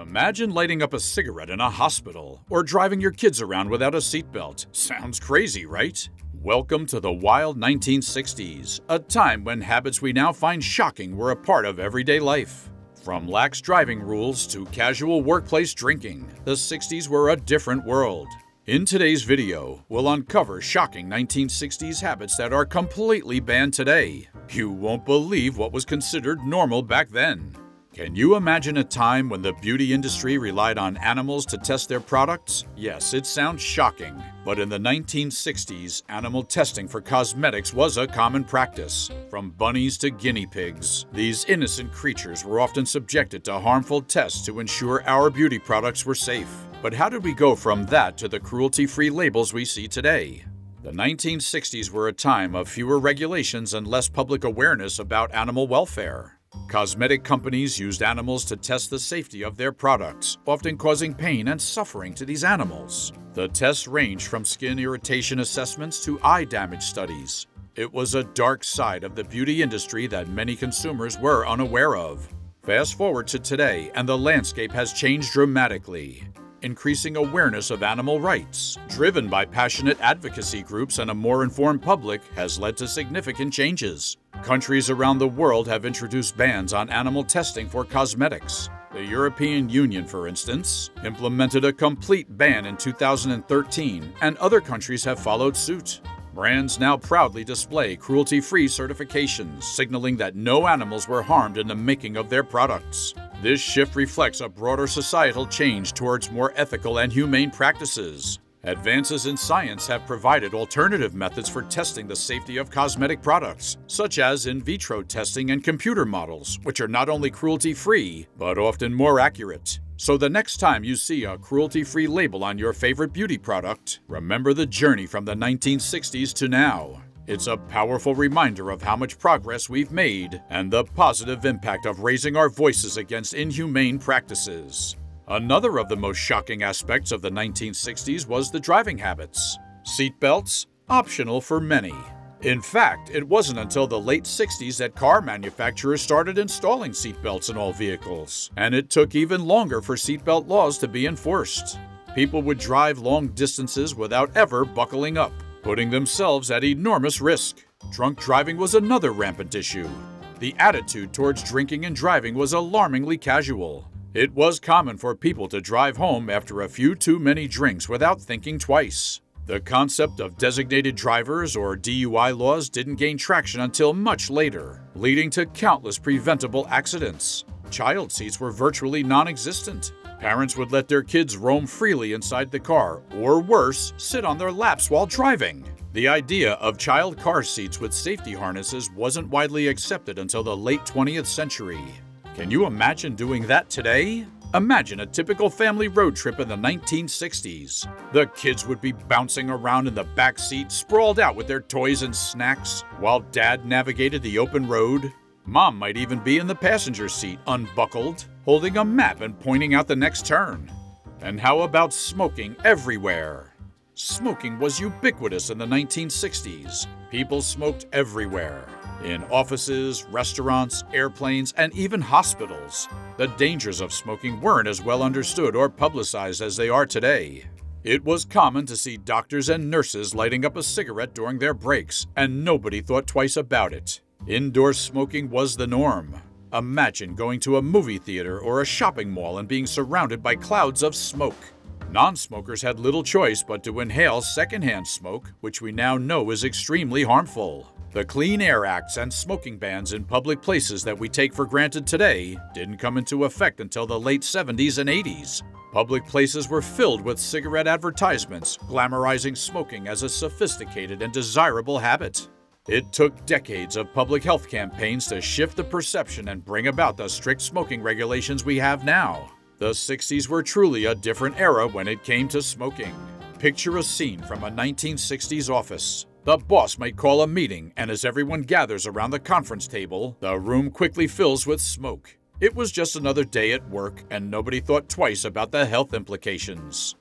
Imagine lighting up a cigarette in a hospital or driving your kids around without a seatbelt. Sounds crazy, right? Welcome to the wild 1960s, a time when habits we now find shocking were a part of everyday life. From lax driving rules to casual workplace drinking, the 60s were a different world. In today's video, we'll uncover shocking 1960s habits that are completely banned today. You won't believe what was considered normal back then. Can you imagine a time when the beauty industry relied on animals to test their products? Yes, it sounds shocking, but in the 1960s, animal testing for cosmetics was a common practice. From bunnies to guinea pigs, these innocent creatures were often subjected to harmful tests to ensure our beauty products were safe. But how did we go from that to the cruelty-free labels we see today? The 1960s were a time of fewer regulations and less public awareness about animal welfare. Cosmetic companies used animals to test the safety of their products, often causing pain and suffering to these animals. The tests ranged from skin irritation assessments to eye damage studies. It was a dark side of the beauty industry that many consumers were unaware of. Fast forward to today, and the landscape has changed dramatically. Increasing awareness of animal rights, driven by passionate advocacy groups and a more informed public, has led to significant changes. Countries around the world have introduced bans on animal testing for cosmetics. The European Union, for instance, implemented a complete ban in 2013, and other countries have followed suit. Brands now proudly display cruelty-free certifications, signaling that no animals were harmed in the making of their products. This shift reflects a broader societal change towards more ethical and humane practices. Advances in science have provided alternative methods for testing the safety of cosmetic products, such as in vitro testing and computer models, which are not only cruelty-free, but often more accurate. So the next time you see a cruelty-free label on your favorite beauty product, remember the journey from the 1960s to now. It's a powerful reminder of how much progress we've made and the positive impact of raising our voices against inhumane practices. Another of the most shocking aspects of the 1960s was the driving habits. Seatbelts, optional for many. In fact, it wasn't until the late 60s that car manufacturers started installing seatbelts in all vehicles, and it took even longer for seatbelt laws to be enforced. People would drive long distances without ever buckling up, putting themselves at enormous risk. Drunk driving was another rampant issue. The attitude towards drinking and driving was alarmingly casual. It was common for people to drive home after a few too many drinks without thinking twice. The concept of designated drivers or DUI laws didn't gain traction until much later, leading to countless preventable accidents. Child seats were virtually non-existent. Parents would let their kids roam freely inside the car, or worse, sit on their laps while driving. The idea of child car seats with safety harnesses wasn't widely accepted until the late 20th century. Can you imagine doing that today? Imagine a typical family road trip in the 1960s. The kids would be bouncing around in the back seat, sprawled out with their toys and snacks, while Dad navigated the open road. Mom might even be in the passenger seat, unbuckled, holding a map and pointing out the next turn. And how about smoking everywhere? Smoking was ubiquitous in the 1960s. People smoked everywhere. In offices, restaurants, airplanes, and even hospitals. The dangers of smoking weren't as well understood or publicized as they are today. It was common to see doctors and nurses lighting up a cigarette during their breaks, and nobody thought twice about it. Indoor smoking was the norm. Imagine going to a movie theater or a shopping mall and being surrounded by clouds of smoke. Non-smokers had little choice but to inhale secondhand smoke, which we now know is extremely harmful. The Clean Air Acts and smoking bans in public places that we take for granted today didn't come into effect until the late 70s and 80s. Public places were filled with cigarette advertisements, glamorizing smoking as a sophisticated and desirable habit. It took decades of public health campaigns to shift the perception and bring about the strict smoking regulations we have now. The 60s were truly a different era when it came to smoking. Picture a scene from a 1960s office. The boss might call a meeting, and as everyone gathers around the conference table, the room quickly fills with smoke. It was just another day at work, and nobody thought twice about the health implications.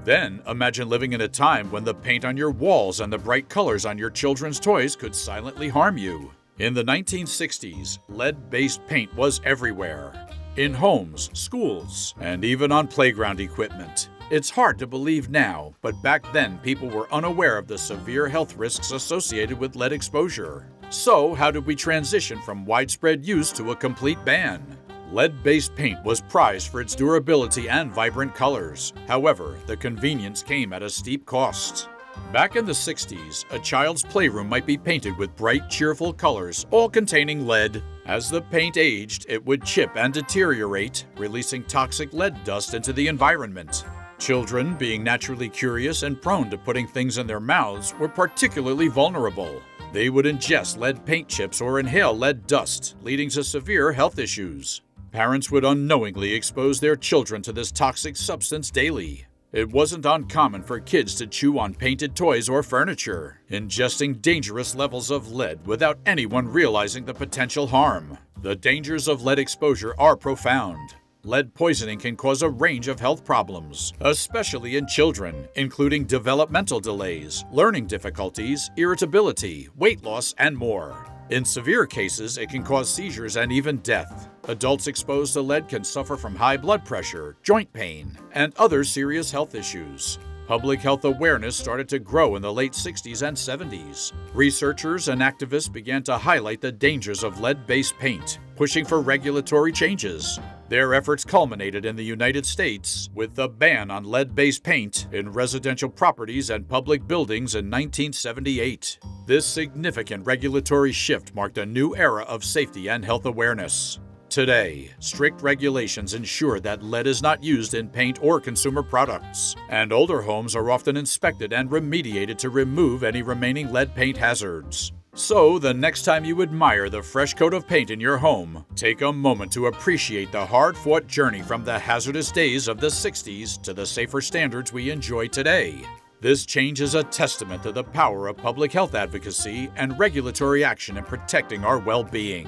Then, imagine living in a time when the paint on your walls and the bright colors on your children's toys could silently harm you. In the 1960s, lead-based paint was everywhere. in homes, schools, and even on playground equipment. It's hard to believe now, but back then people were unaware of the severe health risks associated with lead exposure. So, how did we transition from widespread use to a complete ban? Lead-based paint was prized for its durability and vibrant colors. However, the convenience came at a steep cost. Back in the 60s, a child's playroom might be painted with bright, cheerful colors, all containing lead. As the paint aged, it would chip and deteriorate, releasing toxic lead dust into the environment. Children, being naturally curious and prone to putting things in their mouths, were particularly vulnerable. They would ingest lead paint chips or inhale lead dust, leading to severe health issues. Parents would unknowingly expose their children to this toxic substance daily. It wasn't uncommon for kids to chew on painted toys or furniture, ingesting dangerous levels of lead without anyone realizing the potential harm. The dangers of lead exposure are profound. Lead poisoning can cause a range of health problems, especially in children, including developmental delays, learning difficulties, irritability, weight loss, and more. In severe cases, it can cause seizures and even death. Adults exposed to lead can suffer from high blood pressure, joint pain, and other serious health issues. Public health awareness started to grow in the late 60s and 70s. Researchers and activists began to highlight the dangers of lead-based paint, pushing for regulatory changes. Their efforts culminated in the United States with the ban on lead-based paint in residential properties and public buildings in 1978. This significant regulatory shift marked a new era of safety and health awareness. Today, strict regulations ensure that lead is not used in paint or consumer products, and older homes are often inspected and remediated to remove any remaining lead paint hazards. So, the next time you admire the fresh coat of paint in your home, take a moment to appreciate the hard-fought journey from the hazardous days of the 60s to the safer standards we enjoy today. This change is a testament to the power of public health advocacy and regulatory action in protecting our well-being.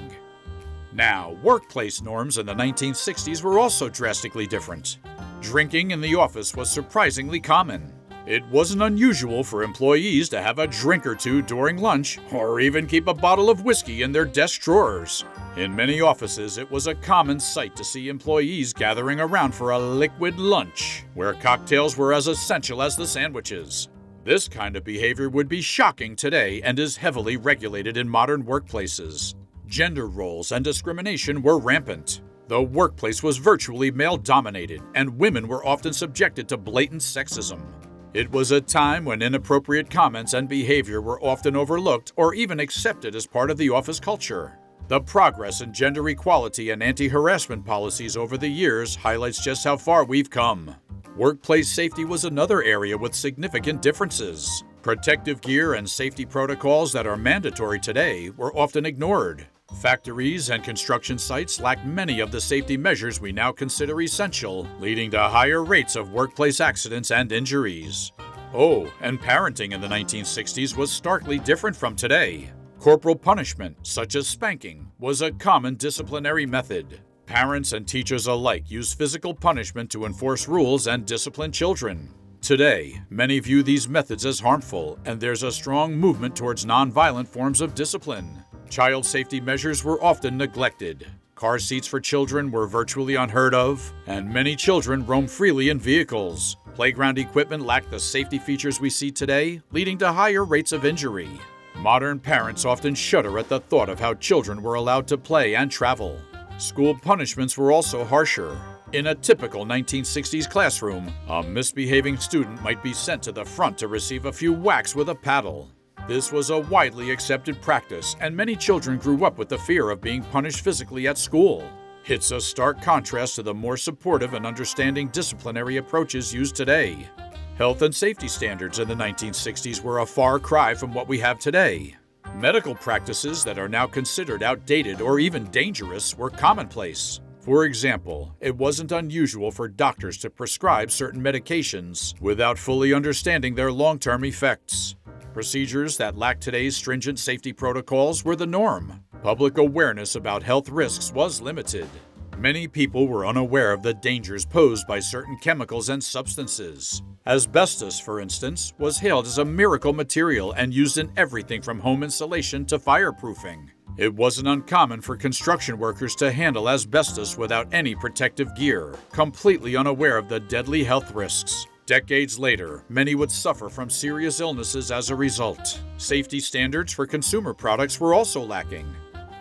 Now, workplace norms in the 1960s were also drastically different. Drinking in the office was surprisingly common. It wasn't unusual for employees to have a drink or two during lunch, or even keep a bottle of whiskey in their desk drawers. In many offices, it was a common sight to see employees gathering around for a liquid lunch, where cocktails were as essential as the sandwiches. This kind of behavior would be shocking today and is heavily regulated in modern workplaces. Gender roles and discrimination were rampant. The workplace was virtually male-dominated, and women were often subjected to blatant sexism. It was a time when inappropriate comments and behavior were often overlooked or even accepted as part of the office culture. The progress in gender equality and anti-harassment policies over the years highlights just how far we've come. Workplace safety was another area with significant differences. Protective gear and safety protocols that are mandatory today were often ignored. Factories and construction sites lacked many of the safety measures we now consider essential, leading to higher rates of workplace accidents and injuries. Oh, and parenting in the 1960s was starkly different from today. Corporal punishment, such as spanking, was a common disciplinary method. Parents and teachers alike used physical punishment to enforce rules and discipline children. Today, many view these methods as harmful, and there's a strong movement towards nonviolent forms of discipline. Child safety measures were often neglected. Car seats for children were virtually unheard of, and many children roam freely in vehicles. Playground equipment lacked the safety features we see today, leading to higher rates of injury. Modern parents often shudder at the thought of how children were allowed to play and travel. School punishments were also harsher. In a typical 1960s classroom, a misbehaving student might be sent to the front to receive a few whacks with a paddle. This was a widely accepted practice, and many children grew up with the fear of being punished physically at school. It's a stark contrast to the more supportive and understanding disciplinary approaches used today. Health and safety standards in the 1960s were a far cry from what we have today. Medical practices that are now considered outdated or even dangerous were commonplace. For example, it wasn't unusual for doctors to prescribe certain medications without fully understanding their long-term effects. Procedures that lacked today's stringent safety protocols were the norm. Public awareness about health risks was limited. Many people were unaware of the dangers posed by certain chemicals and substances. Asbestos, for instance, was hailed as a miracle material and used in everything from home insulation to fireproofing. It wasn't uncommon for construction workers to handle asbestos without any protective gear, completely unaware of the deadly health risks. Decades later, many would suffer from serious illnesses as a result. Safety standards for consumer products were also lacking.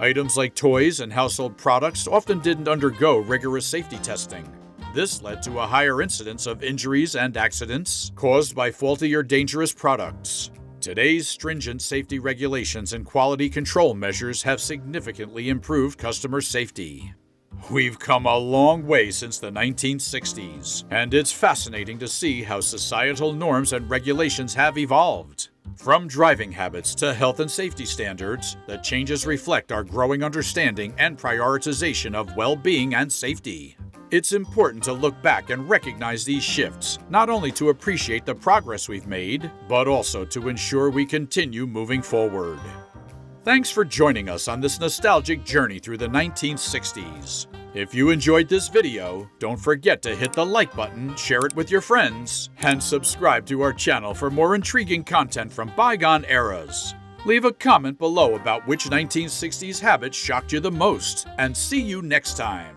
Items like toys and household products often didn't undergo rigorous safety testing. This led to a higher incidence of injuries and accidents caused by faulty or dangerous products. Today's stringent safety regulations and quality control measures have significantly improved customer safety. We've come a long way since the 1960s, and it's fascinating to see how societal norms and regulations have evolved. From driving habits to health and safety standards, the changes reflect our growing understanding and prioritization of well-being and safety. It's important to look back and recognize these shifts, not only to appreciate the progress we've made, but also to ensure we continue moving forward. Thanks for joining us on this nostalgic journey through the 1960s. If you enjoyed this video, don't forget to hit the like button, share it with your friends, and subscribe to our channel for more intriguing content from bygone eras. Leave a comment below about which 1960s habit shocked you the most, and see you next time.